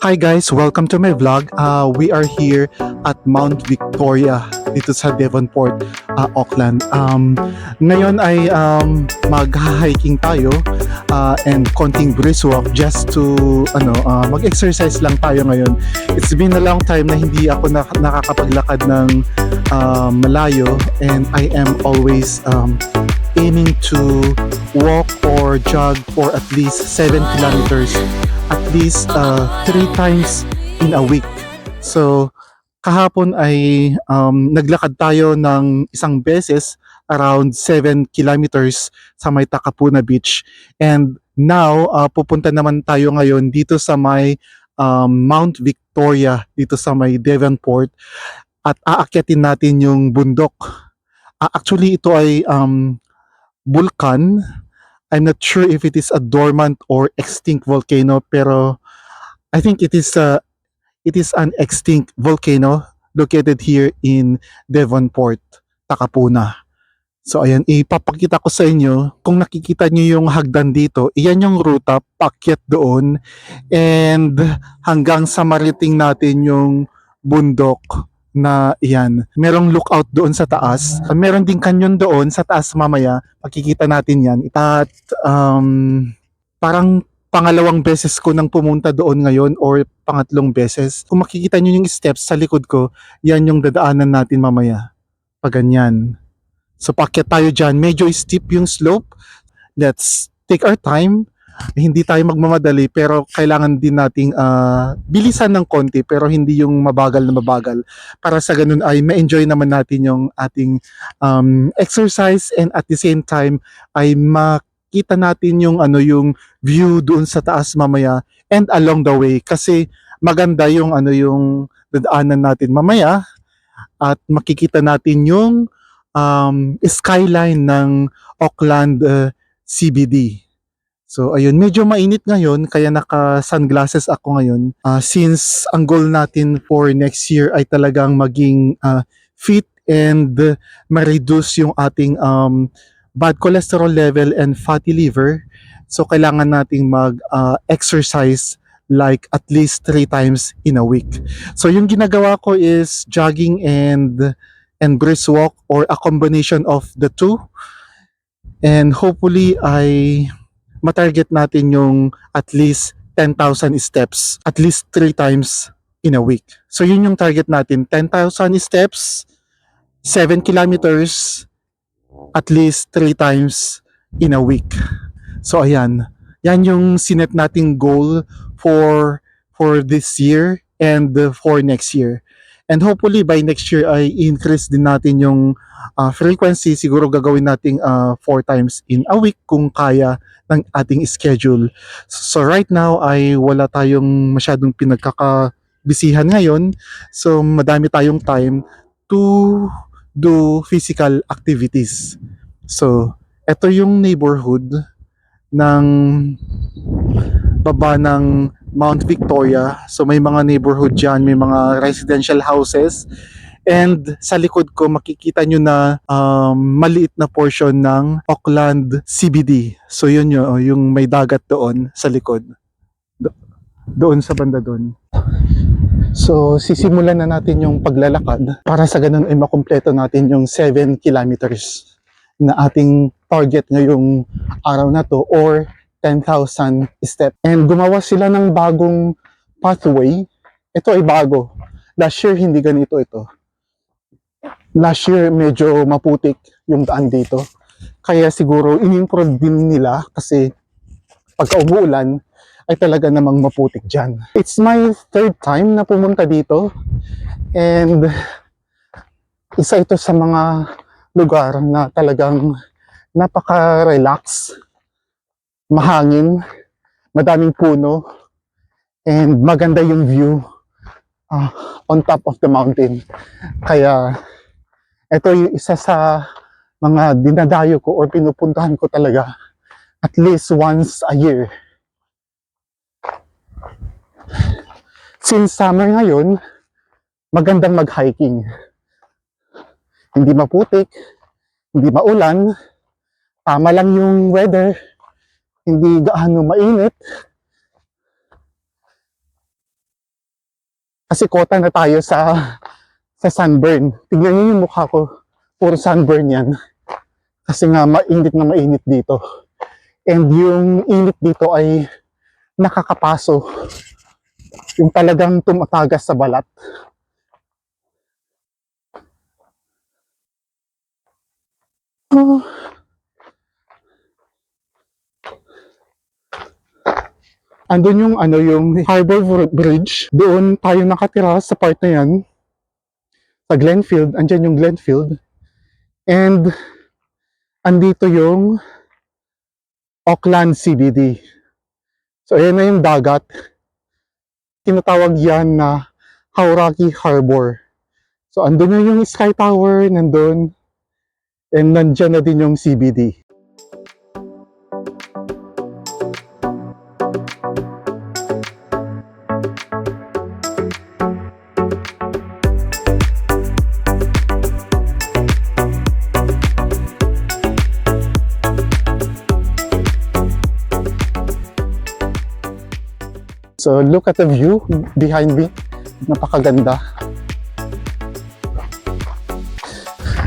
Hi guys, welcome to my vlog. We are here at Mount Victoria dito sa Devonport, Auckland. Ngayon ay mag-hiking tayo and konting brisk walk just to mag-exercise lang tayo ngayon. It's been a long time na hindi ako nakakapaglakad ng malayo, and I am always aiming to walk or jog for at least 7 kilometers at least 3 times in a week. So kahapon ay naglakad tayo ng isang beses around 7 kilometers sa may Takapuna Beach, and now pupunta naman tayo ngayon dito sa may Mount Victoria dito sa may Devonport at aakyatin natin yung bundok. Actually ito ay vulkan. I'm not sure if it is a dormant or extinct volcano, pero I think it is an extinct volcano located here in Devonport, Takapuna. So ayan, ipapakita ko sa inyo kung nakikita niyo yung hagdan dito. Iyan yung ruta paakyat doon, and hanggang sa mariting natin yung bundok na iyan. Merong lookout doon sa taas. Meron ding canyon doon sa taas mamaya. Makikita natin yan. At parang pangalawang beses ko nang pumunta doon ngayon or pangatlong beses. Kung makikita nyo yung steps sa likod ko, yan yung dadaanan natin mamaya. Pag ganyan. So paakyat tayo dyan. Medyo steep yung slope. Let's take our time. Hindi tayo magmamadali, pero kailangan din nating bilisan ng konti, pero hindi yung mabagal na mabagal, para sa ganun ay ma-enjoy naman natin yung ating exercise, and at the same time ay makita natin yung yung view doon sa taas mamaya and along the way, kasi maganda yung yung dadaanan natin mamaya at makikita natin yung skyline ng Auckland CBD. So ayun, medyo mainit ngayon kaya naka-sunglasses ako ngayon. Since ang goal natin for next year ay talagang maging fit and ma-reduce yung ating bad cholesterol level and fatty liver. So kailangan nating mag-exercise like at least 3 times in a week. So yung ginagawa ko is jogging and brisk walk, or a combination of the two. And hopefully ay matarget natin yung at least 10,000 steps at least 3 times in a week. So yun yung target natin, 10,000 steps, 7 kilometers, at least 3 times in a week. So ayan, yan yung sinet nating goal for this year and for next year. And hopefully by next year ay increase din natin yung frequency. Siguro gagawin nating 4 times in a week kung kaya ng ating schedule. So right now ay wala tayong masyadong pinagkakabisihan ngayon. So madami tayong time to do physical activities. So ito yung neighborhood ng baba ng Mount Victoria. So may mga neighborhood dyan, may mga residential houses. And sa likod ko makikita nyo na maliit na portion ng Auckland CBD. So yun yung may dagat doon sa likod. Doon sa banda doon. So sisimulan na natin yung paglalakad para sa ganun ay makumpleto natin yung 7 kilometers na ating target ngayong araw na to, or 10,000 step. And gumawa sila ng bagong pathway. Ito ay bago. Last year hindi ganito ito. Last year medyo maputik yung daan dito. Kaya siguro in-improve din nila, kasi pagka umuulan ay talaga namang maputik dyan. It's my third time na pumunta dito, and isa ito sa mga lugar na talagang napaka-relax, mahangin, madaming puno, and maganda yung view on top of the mountain. Kaya ito yung isa sa mga dinadayo ko or pinupuntahan ko talaga at least once a year. Since summer ngayon, magandang mag-hiking. Hindi maputik, hindi maulan, tama lang yung weather, hindi gaano mainit. Kasi kota na tayo sa sunburn. Tignan niyo yung mukha ko. Puro sunburn yan. Kasi nga mainit na mainit dito. And yung init dito ay nakakapaso. Yung talagang tumatagas sa balat. Oh. Andun yung yung Harbor Bridge. Doon tayo nakatira sa part na yan. Sa Glenfield. Andyan yung Glenfield. And andito yung Auckland CBD. So ayan na yung dagat. Tinatawag yan na Hauraki Harbor. So andun na yung Sky Tower, nandun. And nandyan na din yung CBD. So look at the view behind me. Napakaganda.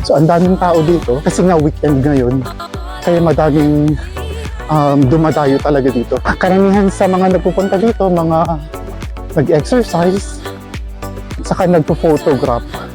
So ang daming tao dito kasi nga weekend ngayon. Kaya madaming dumadayo talaga dito. Karamihan sa mga nagpupunta dito, mga nag-exercise, saka nagpo-photograph.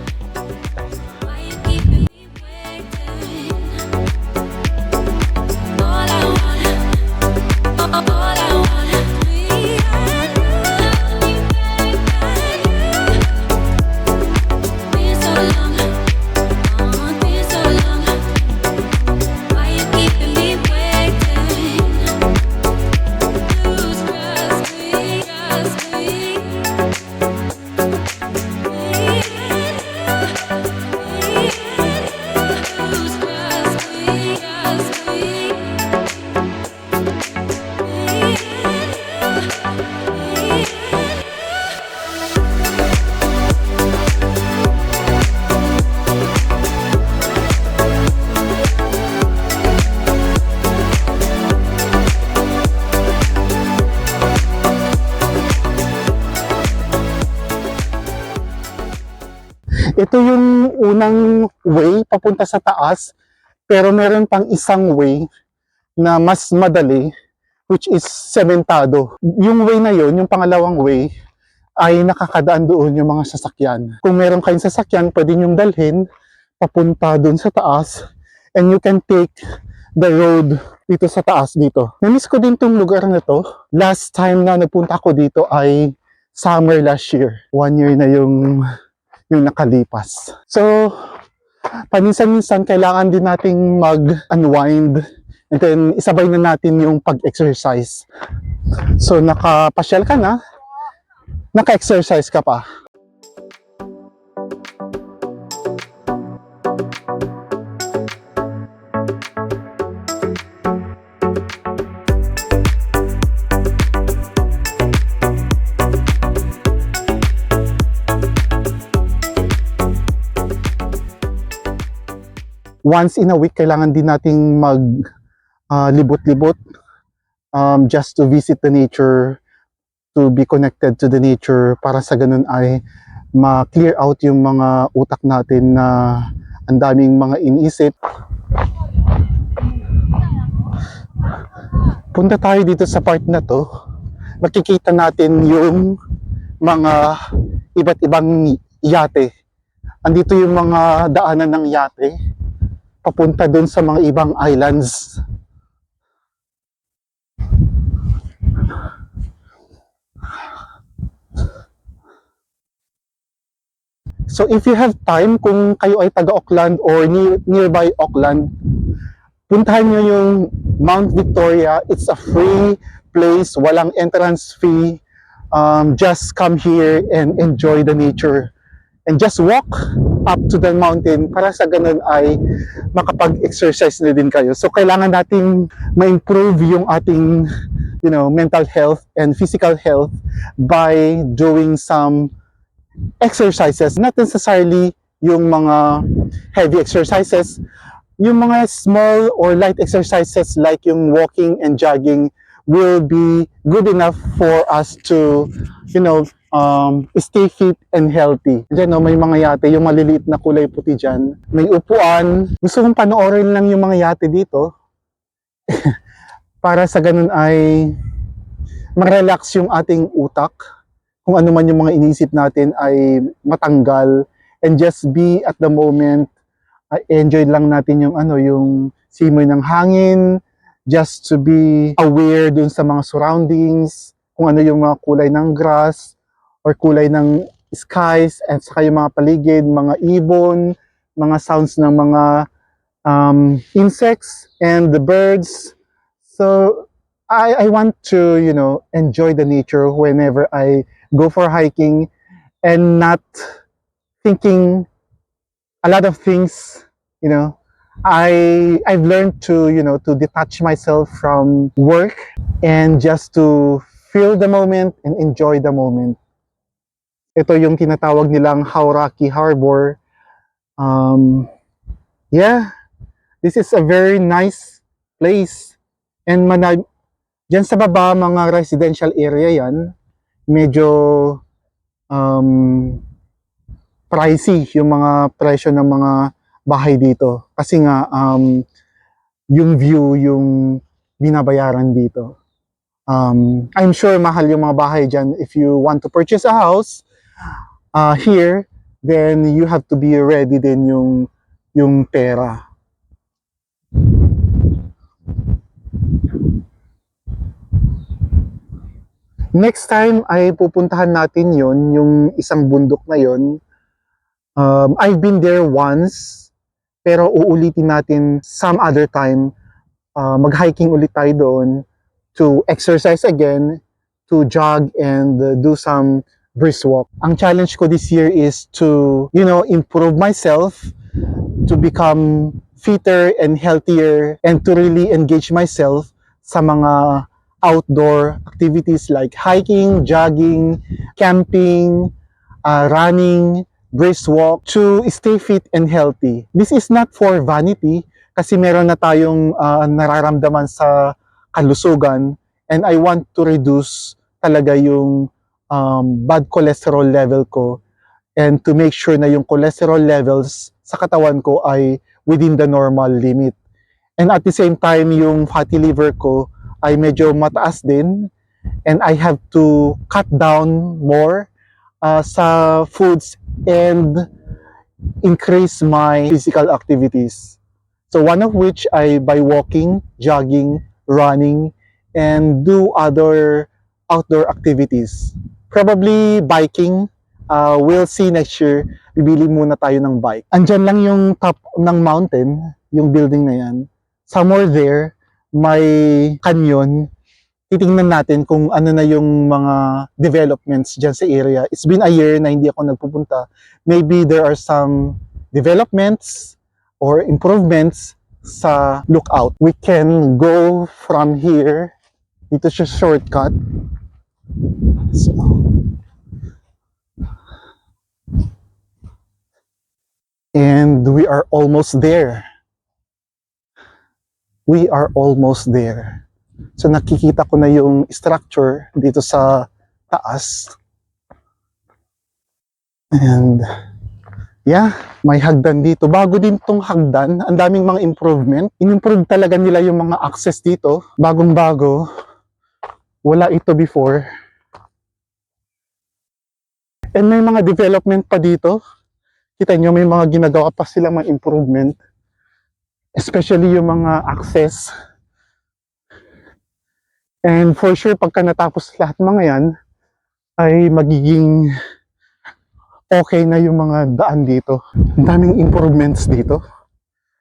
Ito yung unang way papunta sa taas, pero meron pang isang way na mas madali, which is sementado. Yung way na yon, yung pangalawang way, ay nakakadaan doon yung mga sasakyan. Kung meron kayong sasakyan, pwede nyong dalhin papunta doon sa taas, and you can take the road dito sa taas dito. Namiss ko din tong lugar na to. Last time na nagpunta ko dito ay summer last year. 1 year na yung nakalipas. So, paminsan-minsan kailangan din nating mag-unwind and then isabay na natin yung pag-exercise. So, nakapasyal ka na, naka-exercise ka pa. Once in a week, kailangan din nating libot-libot just to visit the nature, to be connected to the nature, para sa ganun ay ma-clear out yung mga utak natin na ang daming mga iniisip. Punta tayo dito sa part na to, makikita natin yung mga iba't ibang yate. Andito yung mga daanan ng yate papunta dun sa mga ibang islands. So if you have time, kung kayo ay taga Auckland or nearby Auckland, puntahan nyo yung Mount Victoria. It's a free place, walang entrance fee. Just come here and enjoy the nature. And just walk up to the mountain para sa ganun ay makapag-exercise na din kayo. So kailangan nating ma-improve yung ating mental health and physical health by doing some exercises. Not necessarily yung mga heavy exercises, yung mga small or light exercises like yung walking and jogging will be good enough for us to, stay fit and healthy. Diyan, no, may mga yate, yung maliliit na kulay puti dyan. May upuan. Gusto kong panoorin lang yung mga yate dito. Para sa ganun ay ma-relax yung ating utak. Kung ano man yung mga inisip natin ay matanggal and just be at the moment. Enjoy lang natin yung yung simoy ng hangin, just to be aware dun sa mga surroundings, kung ano yung mga kulay ng grass or kulay ng skies, at saka yung mga paligid, mga ibon, mga sounds ng mga insects and the birds. So I want to, enjoy the nature whenever I go for hiking and not thinking a lot of things. I've learned to, to detach myself from work and just to feel the moment and enjoy the moment. Ito yung tinatawag nilang Hauraki Harbor. Yeah, this is a very nice place. And dyan sa baba, mga residential area yan. Medyo pricey yung mga presyo ng mga bahay dito. Kasi nga, yung view, yung binabayaran dito. I'm sure mahal yung mga bahay dyan. If you want to purchase a house here, then you have to be ready din yung pera. Next time ay pupuntahan natin yung isang bundok na yon. I've been there once, pero uulitin natin some other time. Mag-hiking ulit tayo doon to exercise again, to jog and do some brisk walk. Ang challenge ko this year is to, improve myself, to become fitter and healthier, and to really engage myself sa mga outdoor activities like hiking, jogging, camping, running, brisk walk, to stay fit and healthy. This is not for vanity kasi meron na tayong nararamdaman sa kalusugan, and I want to reduce talaga yung bad cholesterol level ko and to make sure na yung cholesterol levels sa katawan ko ay within the normal limit. And at the same time, yung fatty liver ko ay medyo mataas din, and I have to cut down more sa foods and increase my physical activities. So one of which ay by walking, jogging, running, and do other outdoor activities. Probably biking. We'll see next year. Bibili muna tayo ng bike. Andyan lang yung top ng mountain, yung building na yan. Somewhere there, may canyon. Titingnan natin kung ano na yung mga developments dyan sa area. It's been a year na hindi ako nagpupunta. Maybe there are some developments or improvements sa lookout. We can go from here. Dito siya shortcut. So, and we are almost there. We are almost there. So nakikita ko na yung structure dito sa taas. And yeah, may hagdan dito. Bago din tong hagdan, ang daming mga improvement. In-improve talaga nila yung mga access dito. Bagong-bago. Wala ito before. And may mga development pa dito. Kita nyo, may mga ginagawa pa silang mga improvement. Especially yung mga access. And for sure, pagka natapos lahat mga yan, ay magiging okay na yung mga daan dito. Ang daming improvements dito.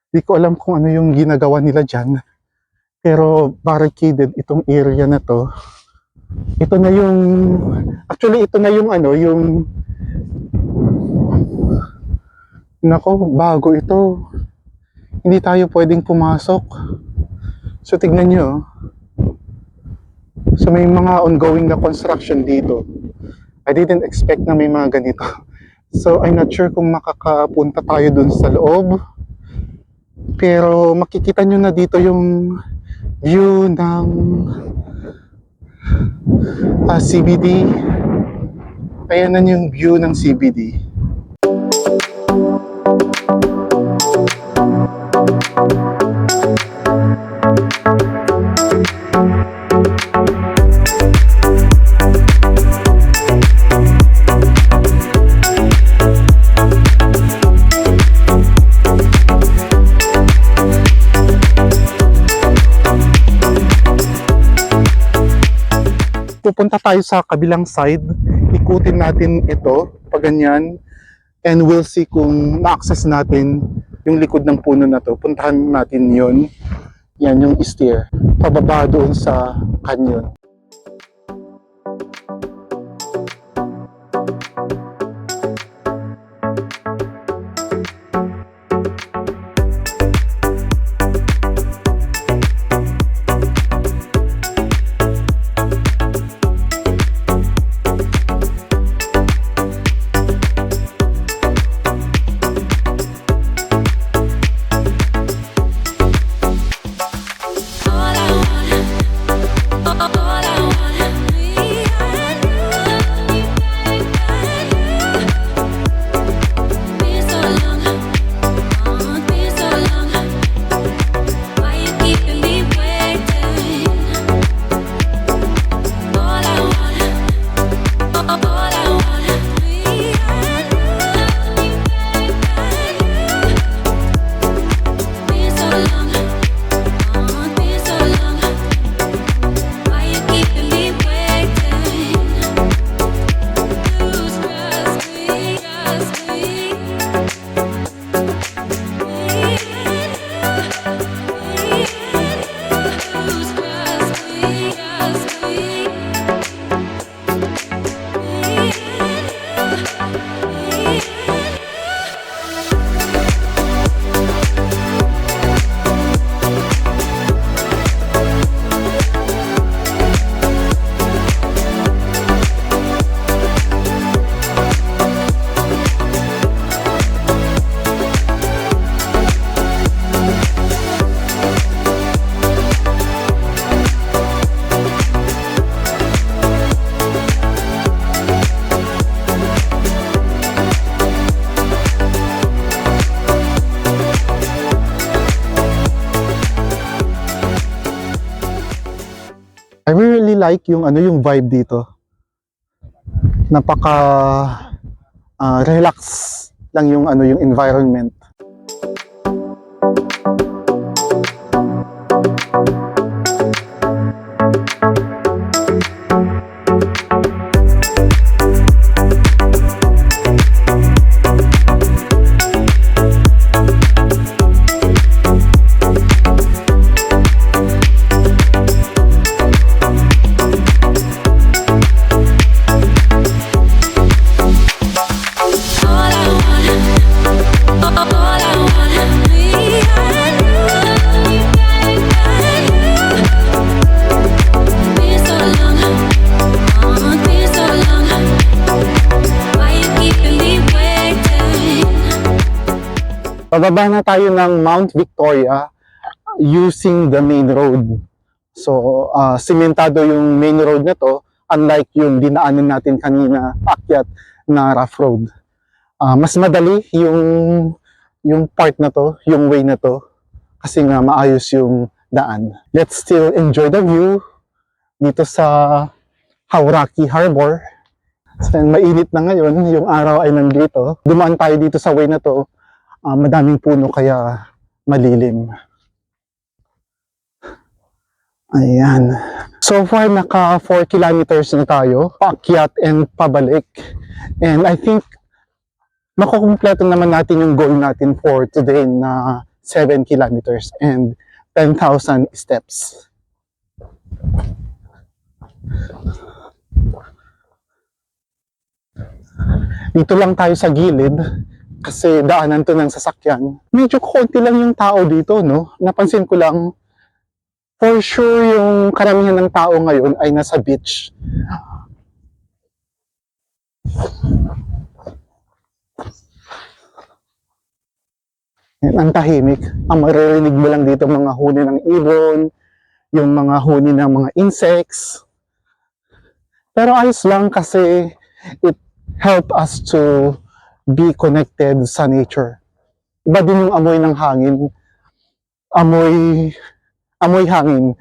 Hindi ko alam kung ano yung ginagawa nila dyan. Pero barricaded itong area na to. Ito na yung, actually ito na yung nako, bago ito. Hindi tayo pwedeng pumasok. So tignan nyo. So may mga ongoing na construction dito. I didn't expect na may mga ganito. So I'm not sure kung makakapunta tayo dun sa loob. Pero makikita nyo na dito yung view ng CBD. Ayan na yung view ng CBD. Pupunta tayo sa kabilang side, ikutin natin ito, pag ganyan, and we'll see kung na-access natin yung likod ng puno na to. Puntahan natin yon. Yan yung stair, pababa doon sa canyon. I really like yung yung vibe dito. Napaka relax lang yung yung environment. Pababa na tayo ng Mount Victoria using the main road. So, simentado yung main road na to, unlike yung dinaanan natin kanina, paakyat na rough road. Mas madali yung part na to, yung way na to, kasi nga maayos yung daan. Let's still enjoy the view dito sa Hauraki Harbor. So, mainit na ngayon, yung araw ay nandito. Dumaan tayo dito sa way na to. Madaming puno kaya malilim. Ayan. So far, naka 4 kilometers na tayo, paakyat and pabalik. And I think, makukumpleto naman natin yung goal natin for today na 7 kilometers and 10,000 steps. Dito lang tayo sa gilid. Kasi daanan to ng sasakyan. Medyo konti lang yung tao dito, no? Napansin ko lang, for sure yung karamihan ng tao ngayon ay nasa beach. Yan, ang tahimik. Ang maririnig mo lang dito mga huni ng ibon, yung mga huni ng mga insects. Pero ayos lang kasi it help us to be connected sa nature. Iba din yung amoy ng hangin. Amoy, amoy hangin.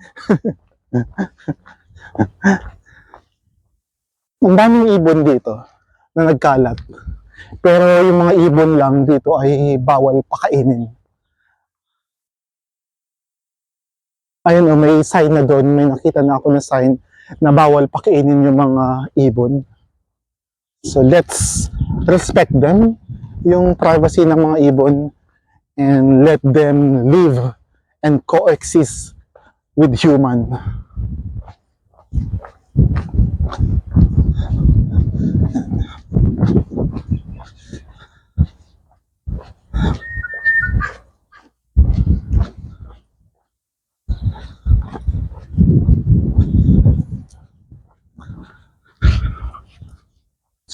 Ang daming ibon dito na nagkalat. Pero yung mga ibon lang dito ay bawal pakainin. Ayun oh, may sign na doon. May nakita na ako na sign na bawal pakainin yung mga ibon. So let's respect them, yung privacy ng mga ibon, and let them live and coexist with human.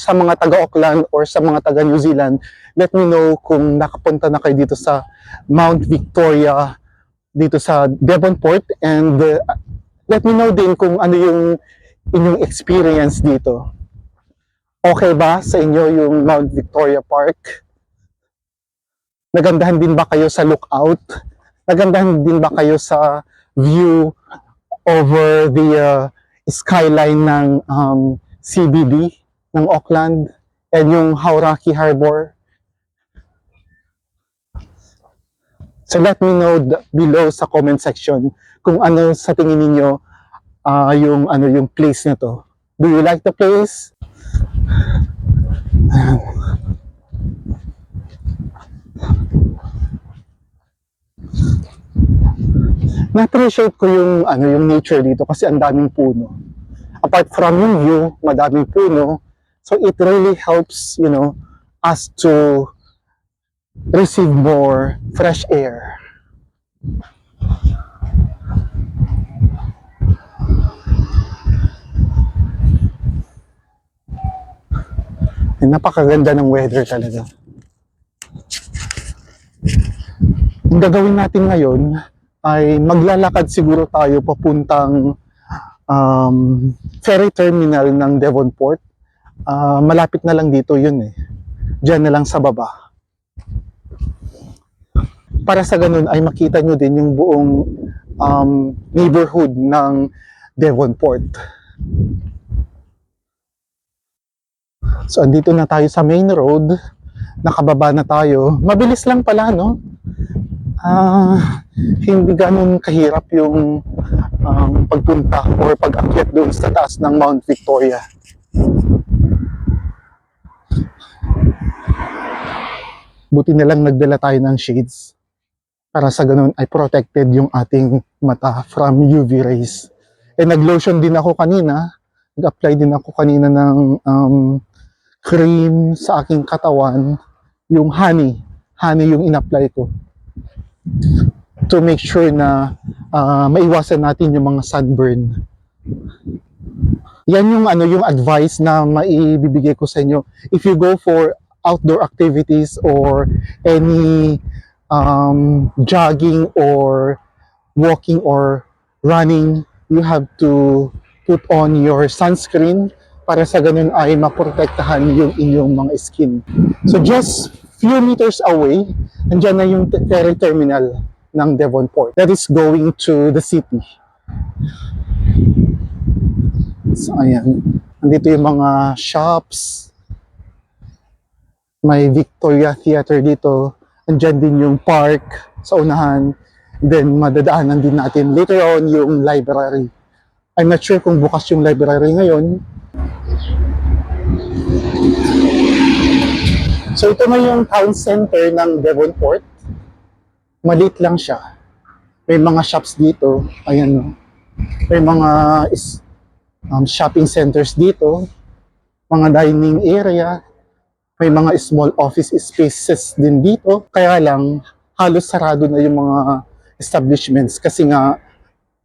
Sa mga taga-Auckland or sa mga taga-New Zealand, let me know kung nakapunta na kayo dito sa Mount Victoria, dito sa Devonport, and let me know din kung ano yung inyong experience dito. Okay ba sa inyo yung Mount Victoria Park? Nagandahan din ba kayo sa lookout? Nagandahan din ba kayo sa view over the skyline ng CBD ng Auckland and yung Hauraki Harbor? So let me know below sa comment section kung ano sa tingin ninyo yung place na to. Do you like the place? Na-appreciate ko yung nature dito kasi ang daming puno. Apart from yung view, madaming puno. So it really helps, us to receive more fresh air. Napakaganda ng weather talaga. Ang gagawin natin ngayon ay maglalakad siguro tayo papuntang ferry terminal ng Devonport. Malapit na lang dito yun eh. Diyan na lang sa baba. Para sa ganun ay makita nyo din yung buong neighborhood ng Devonport. So andito na tayo sa main road. Nakababa na tayo. Mabilis lang pala, no? Hindi ganun kahirap yung pagpunta or pag-akyat doon sa taas ng Mount Victoria. Buti na lang nagdala tayo ng shades para sa ganun ay protected yung ating mata from UV rays. Nag-lotion din ako kanina. Nag-apply din ako kanina ng cream sa aking katawan. Yung honey yung in-apply ko. To make sure na maiwasan natin yung mga sunburn. Yan yung advice na maibibigay ko sa inyo. If you go for outdoor activities or any jogging or walking or running, you have to put on your sunscreen para sa ganun ay maprotektahan yung inyong mga skin. So just few meters away, andyan na yung ferry terminal ng Devonport that is going to the city. So ayan, andito yung mga shops. May Victoria Theater dito. Andyan din yung park sa unahan. Then madadaanan din natin later on yung library. I'm not sure kung bukas yung library ngayon. So ito na yung town center ng Devonport. Maliit lang siya. May mga shops dito. Ayan. May mga shopping centers dito. Mga dining area. May mga small office spaces din dito. Kaya lang, halos sarado na yung mga establishments kasi nga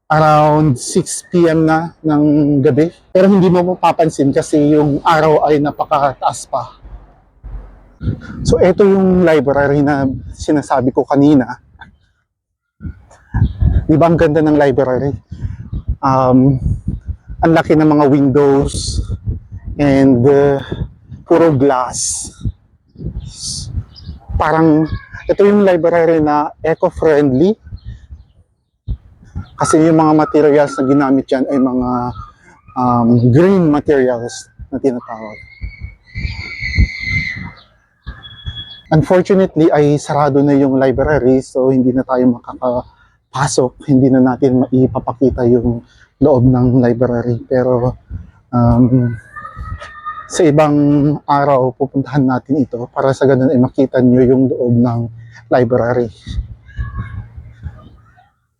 around 6 p.m. na ng gabi. Pero hindi mo mapapansin kasi yung araw ay napakataas pa. So ito yung library na sinasabi ko kanina. Di ba ang ganda ng library? Ang laki ng mga windows and puro glass. Parang ito yung library na eco-friendly kasi yung mga materials na ginamit dyan ay mga green materials na tinatawag. Unfortunately ay sarado na yung library, so hindi na tayo makakapasok, hindi na natin maipapakita yung loob ng library, pero sa ibang araw pupuntahan natin ito para sa ganun ay makita nyo yung loob ng library.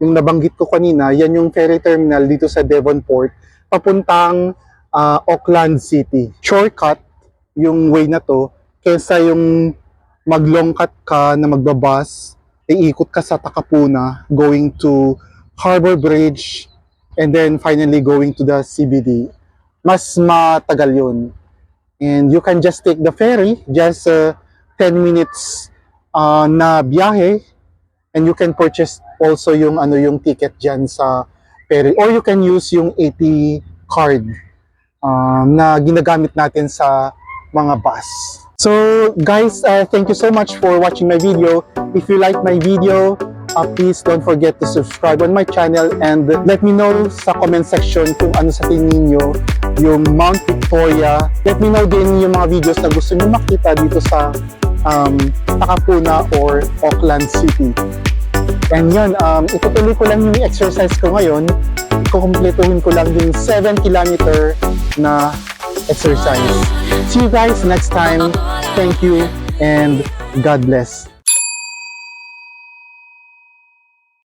Yung nabanggit ko kanina, yan yung ferry terminal dito sa Devonport papuntang Auckland City. Shortcut yung way na to kaysa yung maglongkat ka na magbabas, iikot ka sa Takapuna going to Harbour Bridge and then finally going to the CBD. Mas matagal yun. And you can just take the ferry, just 10 minutes na biyahe, and you can purchase also yung yung ticket dyan sa ferry, or you can use yung 80 card na ginagamit natin sa mga bus. So guys, thank you so much for watching my video. If you like my video, please don't forget to subscribe on my channel and let me know sa comment section kung ano sa tingin nyo yung Mount Victoria. Let me know din yung mga videos na gusto nyo makita dito sa Takapuna or Auckland City. And yun, itutuloy ko lang yung exercise ko ngayon. Kukumpletuhin ko lang yung 7 kilometer na exercise. See you guys next time. Thank you and God bless.